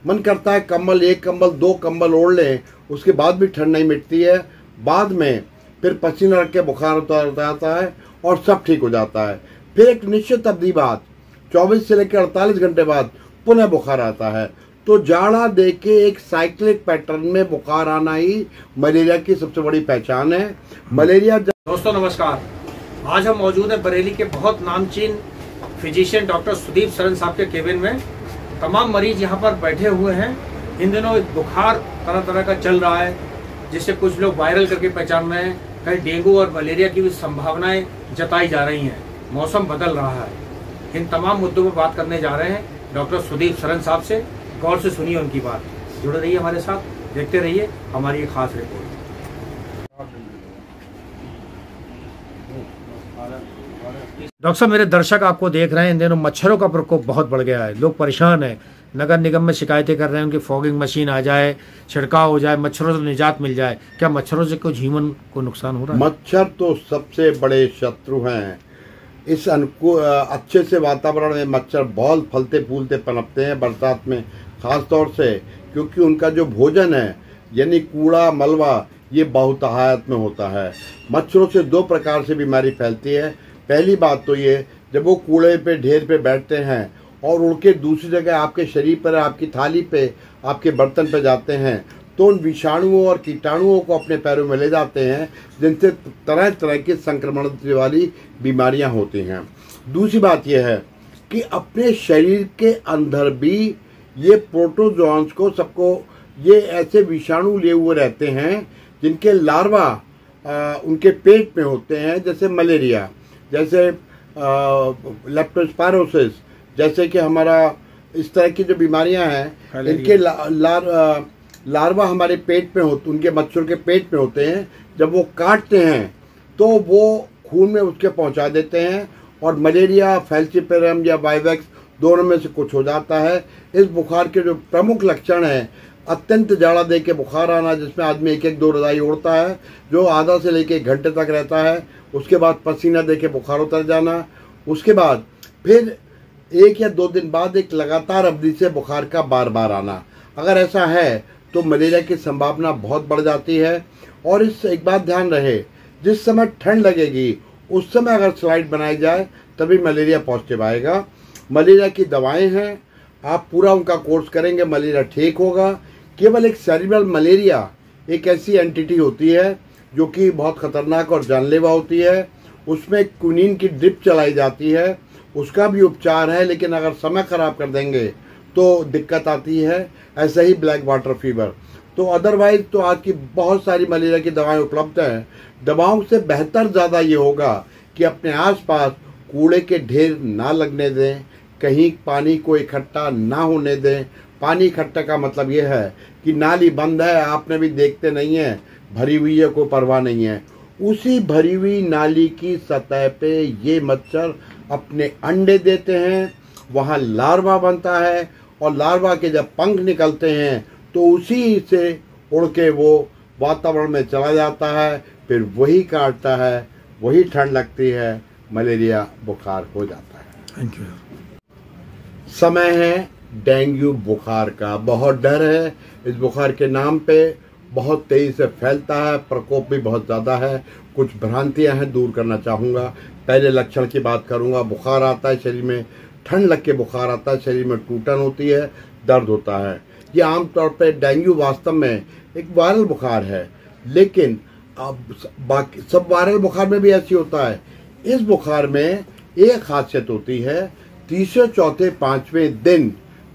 मन करता है कंबल, एक कंबल, दो कंबल ओढ़ लें, उसके बाद भी ठंड नहीं मिटती है। बाद में फिर पसीना रख के बुखार उतर जाता है और सब ठीक हो जाता है। फिर एक निश्चित अवधि बाद 24 से लेकर 48 घंटे बाद पुनः बुखार आता है। तो जाड़ा देके एक साइक्लिक पैटर्न में बुखार आना ही मलेरिया की सबसे बड़ी पहचान है। मलेरिया दोस्तों नमस्कार, आज हम मौजूद हैं बरेली के बहुत नामचीन फिजिशियन डॉक्टर सुदीप सरन साहब के केबिन में। तमाम मरीज यहाँ पर बैठे हुए हैं। इन दिनों बुखार तरह तरह का चल रहा है, जिससे कुछ लोग वायरल करके पहचान रहे हैं। कहीं डेंगू और मलेरिया की भी संभावनाएं जताई जा रही हैं। मौसम बदल रहा है। इन तमाम मुद्दों पर बात करने जा रहे हैं डॉक्टर सुदीप सरन साहब से। गौर से सुनिए उनकी बात, जुड़े रहिए हमारे साथ, देखते रहिए हमारी ये खास रिपोर्ट। डॉक्टर साहब, मेरे दर्शक आपको देख रहे हैं। इन दिनों मच्छरों का प्रकोप बहुत बढ़ गया है। लोग परेशान हैं। नगर निगम में शिकायतें कर रहे हैं उनकी फॉगिंग मशीन आ जाए, छिड़काव हो जाए, मच्छरों से निजात मिल जाए। क्या मच्छरों से कुछ ह्यूमन को नुकसान हो रहा है? मच्छर तो सबसे बड़े शत्रु हैं। इस अच्छे से वातावरण में मच्छर बहुत फलते फूलते पनपते हैं बरसात में, खास तौर से क्योंकि उनका जो भोजन है यानी कूड़ा मलबा ये बहुतायत में होता है। मच्छरों से दो प्रकार से बीमारी फैलती है। पहली बात तो ये, जब वो कूड़े पे ढेर पे बैठते हैं और उड़ के दूसरी जगह आपके शरीर पर, आपकी थाली पे, आपके बर्तन पे जाते हैं, तो उन विषाणुओं और कीटाणुओं को अपने पैरों में ले जाते हैं, जिनसे तरह तरह की संक्रमण वाली बीमारियां होती हैं। दूसरी बात यह है कि अपने शरीर के अंदर भी ये प्रोटोजोन्स को सबको ये ऐसे विषाणु लिए हुए रहते हैं जिनके लार्वा उनके पेट में होते हैं, जैसे मलेरिया, जैसे लेप्टोस्पायरोसिस, जैसे कि हमारा इस तरह की जो बीमारियां हैं इनके लार्वा हमारे पेट में होते, उनके मच्छर के पेट में होते हैं। जब वो काटते हैं तो वो खून में उसके पहुंचा देते हैं और मलेरिया, फैल्सिपेरम या वाइवेक्स दोनों में से कुछ हो जाता है। इस बुखार के जो प्रमुख लक्षण हैं, अत्यंत जाड़ा दे के बुखार आना, जिसमें आदमी एक एक दो रजाई ओढ़ता है, जो आधा से लेके 1 घंटे तक रहता है। उसके बाद पसीना दे के बुखार उतर जाना। उसके बाद फिर 1 या 2 दिन बाद एक लगातार अवधि से बुखार का बार बार आना। अगर ऐसा है तो मलेरिया की संभावना बहुत बढ़ जाती है। और इस एक बात ध्यान रहे, जिस समय ठंड लगेगी उस समय अगर स्लाइड बनाई जाए तभी मलेरिया पॉजिटिव आएगा। मलेरिया की दवाएं हैं, आप पूरा उनका कोर्स करेंगे, मलेरिया ठीक होगा। केवल एक सेरिब्रल मलेरिया एक ऐसी एंटिटी होती है जो कि बहुत खतरनाक और जानलेवा होती है। उसमें क्विनीन की ड्रिप चलाई जाती है, उसका भी उपचार है, लेकिन अगर समय खराब कर देंगे तो दिक्कत आती है। ऐसा ही ब्लैक वाटर फीवर। तो अदरवाइज तो आज की बहुत सारी मलेरिया की दवाएं उपलब्ध हैं। दवाओं से बेहतर ज़्यादा ये होगा कि अपने आसपास कूड़े के ढेर ना लगने दें, कहीं पानी को इकट्ठा ना होने दें। पानी इकट्ठा का मतलब ये है कि नाली बंद है, आपने भी देखते नहीं है, भरी हुई है, कोई परवाह नहीं है। उसी भरी हुई नाली की सतह पे ये मच्छर अपने अंडे देते हैं, वहाँ लार्वा बनता है और लार्वा के जब पंख निकलते हैं तो उसी से उड़ के वो वातावरण में चला जाता है, फिर वही काटता है, वही ठंड लगती है, मलेरिया बुखार हो जाता है। Thank you. समय है डेंगू बुखार का। बहुत डर है इस बुखार के नाम पे, बहुत तेजी से फैलता है, प्रकोप भी बहुत ज़्यादा है। कुछ भ्रांतियां हैं, दूर करना चाहूँगा। पहले लक्षण की बात करूँगा। बुखार आता है शरीर में, ठंड लग के बुखार आता है, शरीर में टूटन होती है, दर्द होता है। ये आमतौर पे डेंगू वास्तव में एक वायरल बुखार है, लेकिन अब बाकी सब वायरल बुखार में भी ऐसी होता है। इस बुखार में एक खासियत होती है, तीसरे चौथे 5वें दिन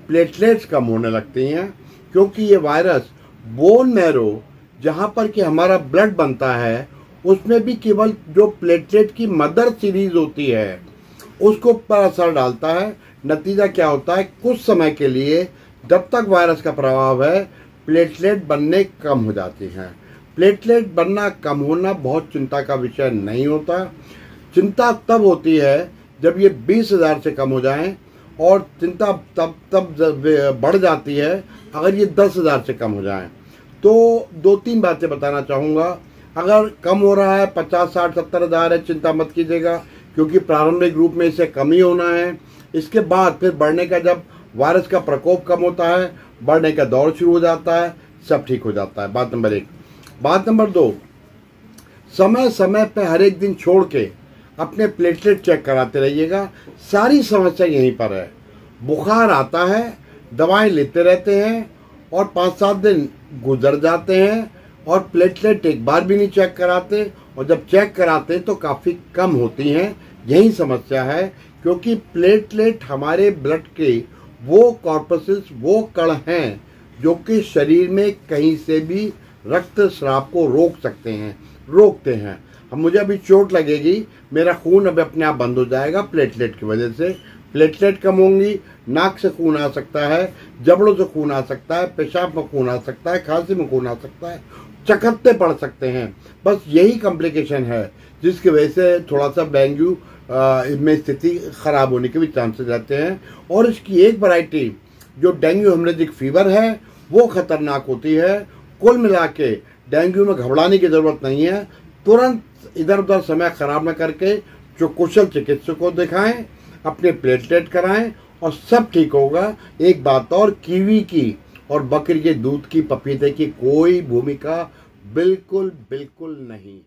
प्लेटलेट्स कम होने लगती हैं, क्योंकि ये वायरस बोन मैरो, जहाँ पर कि हमारा ब्लड बनता है, उसमें भी केवल जो प्लेटलेट की मदर सीरीज होती है उसको पर असर डालता है। नतीजा क्या होता है, कुछ समय के लिए जब तक वायरस का प्रभाव है, प्लेटलेट बनने कम हो जाती हैं। प्लेटलेट बनना कम होना बहुत चिंता का विषय नहीं होता। चिंता तब होती है जब ये 20,000 से कम हो जाएं, और चिंता तब बढ़ जाती है अगर ये 10,000 से कम हो जाएं। तो 2-3 बातें बताना चाहूँगा। अगर कम हो रहा है, 50, 60, 70 हज़ार है, चिंता मत कीजिएगा, क्योंकि प्रारंभिक रूप में इसे कम ही होना है। इसके बाद फिर बढ़ने का, जब वायरस का प्रकोप कम होता है, बढ़ने का दौर शुरू हो जाता है, सब ठीक हो जाता है। बात नंबर 1। बात नंबर 2, समय समय पे हर एक दिन छोड़ के अपने प्लेटलेट चेक कराते रहिएगा। सारी समस्या यहीं पर है। बुखार आता है, दवाएं लेते रहते हैं और 5-7 दिन गुजर जाते हैं और प्लेटलेट एक बार भी नहीं चेक कराते, और जब चेक कराते हैं तो काफ़ी कम होती हैं। यही समस्या है, क्योंकि प्लेटलेट हमारे ब्लड के वो कॉर्पसेस, वो कण हैं जो कि शरीर में कहीं से भी रक्तस्राव को रोकते हैं। अब मुझे अभी चोट लगेगी, मेरा खून अब अपने आप बंद हो जाएगा प्लेटलेट की वजह से। प्लेटलेट कम होंगी, नाक से खून आ सकता है, जबड़ों से खून आ सकता है, पेशाब में खून आ सकता है, खांसी में खून आ सकता है, चकत्ते पड़ सकते हैं। बस यही कॉम्प्लिकेशन है जिसकी वजह से थोड़ा सा डेंगू में स्थिति खराब होने के भी चांसेस रहते हैं। और इसकी एक वैरायटी जो डेंगू हेमरेजिक फीवर है वो खतरनाक होती है। कुल मिला के डेंगू में घबराने की जरूरत नहीं है। तुरंत इधर उधर समय खराब न करके जो कुशल चिकित्सक को दिखाएं, अपने प्लेटलेट कराएं और सब ठीक होगा। एक बात और, कीवी की और बकरी के दूध की, पपीते की कोई भूमिका बिल्कुल नहीं।